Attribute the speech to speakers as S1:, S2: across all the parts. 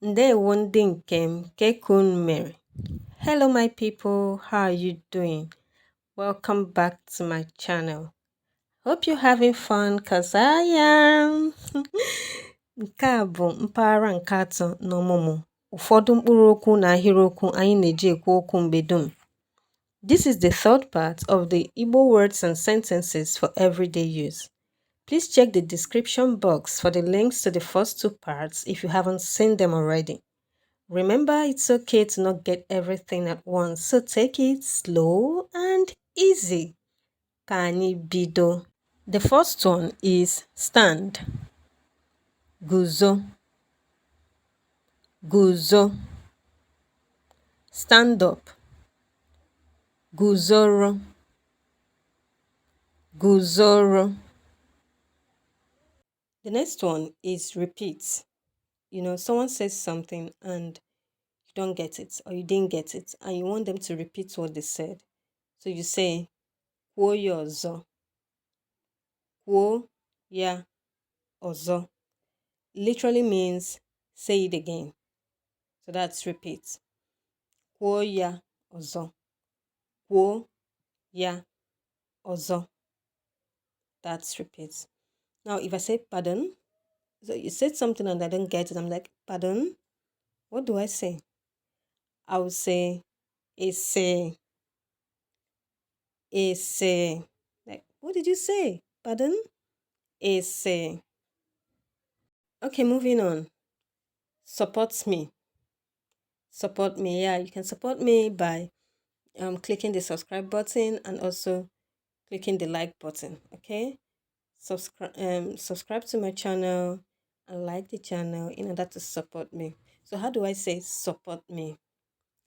S1: Ndewo ndị nke m, ka unu mere? Hello my people, how are you doing? Welcome back to my channel. Hope you're having fun cause I am. Nke a bụ mpaghara nke atọ n'ọmụmụ ụfọdụ mkpụrụ okwu na ahịrịokwu anyị na-eji ekwu okwu mgbe dum. This is the third part of the Igbo words and sentences for everyday use. Please check the description box for the links to the first two parts if you haven't seen them already. Remember, it's okay to not get everything at once, so take it slow and easy. Ka anyị bido. The first one is stand. Guzo. Guzo. Stand up. Guzoro. Guzoro. The next one is repeat. Someone says something and you don't get it or you didn't get it and you want them to repeat what they said. So you say, kwuo ya ọzọ. Kwuo ya ọzọ literally means say it again. So that's repeat. Kwuo ya ọzọ. Kwuo ya ọzọ. That's repeat. Now, if I say pardon, so you said something and I don't get it, I'm like, pardon? What do I say? I will say, ese. Ese. Like, what did you say? Pardon? Ese. Okay, moving on. Support me. Support me. Yeah, you can support me by clicking the subscribe button and also clicking the like button. Okay, subscribe to my channel and like the channel in order to support me. So how do I say support me?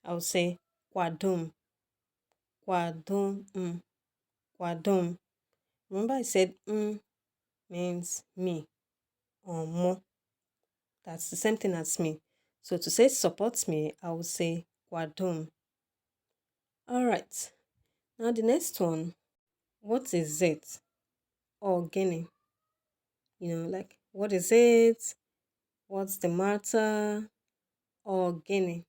S1: I'll say kwadum. Kwadum. Kwadum. Remember I said means me or mo. That's the same thing as me. So to say support me, I will say kwadum. All right. Now the next one, what is it? Or gini. Like, what is it? What's the matter? Or gini.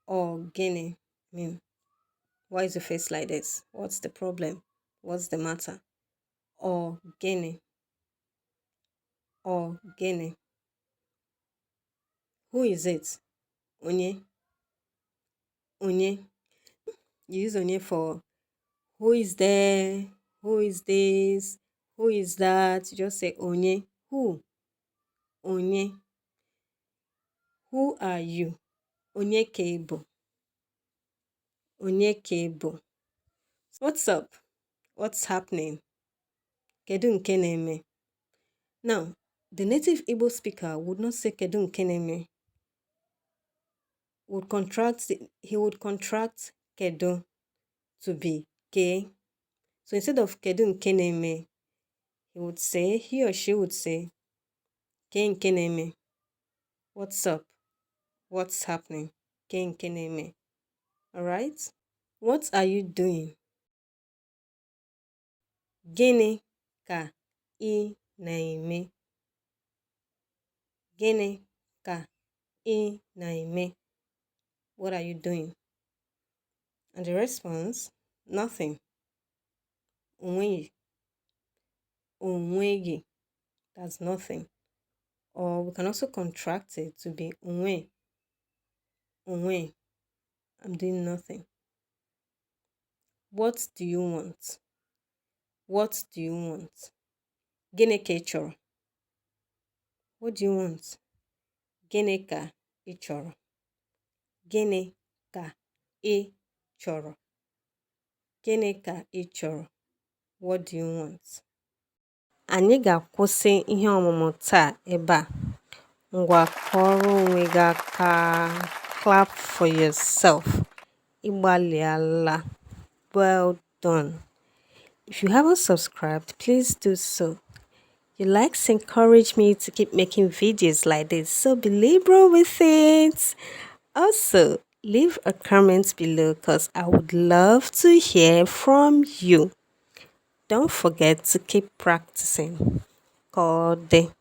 S1: Or gini. Why is your face like this? What's the problem? What's the matter? Or gini. Or gini. Who is it? Onye. Onye. You use onye for who is there? Who is this? Who is that? You just say onye. Who? Onye. Who are you? Onye kebo. Onye kebo. What's up? What's happening? Kedu nke na-eme? Now, the native Igbo speaker would not say kedu nke na-eme. He would contract kedu to be ke. So instead of kedu nke na-eme, he or she would say ke nke na-eme. What's up? What's happening? Ke nke na-eme. All right? What are you doing? Gịnị ka ị na-eme? Gịnị ka ị na-eme? What are you doing? And the response, nothing. Onweghị. Onweghị. That's nothing. Or we can also contract it to be onwe. Onwe. I'm doing nothing. What do you want? What do you want? Gịnị ka ị chọrọ? What do you want? Gịnị ka ị chọrọ? Gịnị ka ị chọrọ? Gịnị ka ị chọrọ? What do you want? Anyị ga-akwụsị ihe ọmụmụ taa ebe a. Ngwa kọrọ onwe gị aka. Clap for yourself. Ịgbalịala. Well done. If you haven't subscribed, please do so. Your likes encourage me to keep making videos like this, so be liberal with it. Also, leave a comment below because I would love to hear from you. Don't forget to keep practicing. Kode.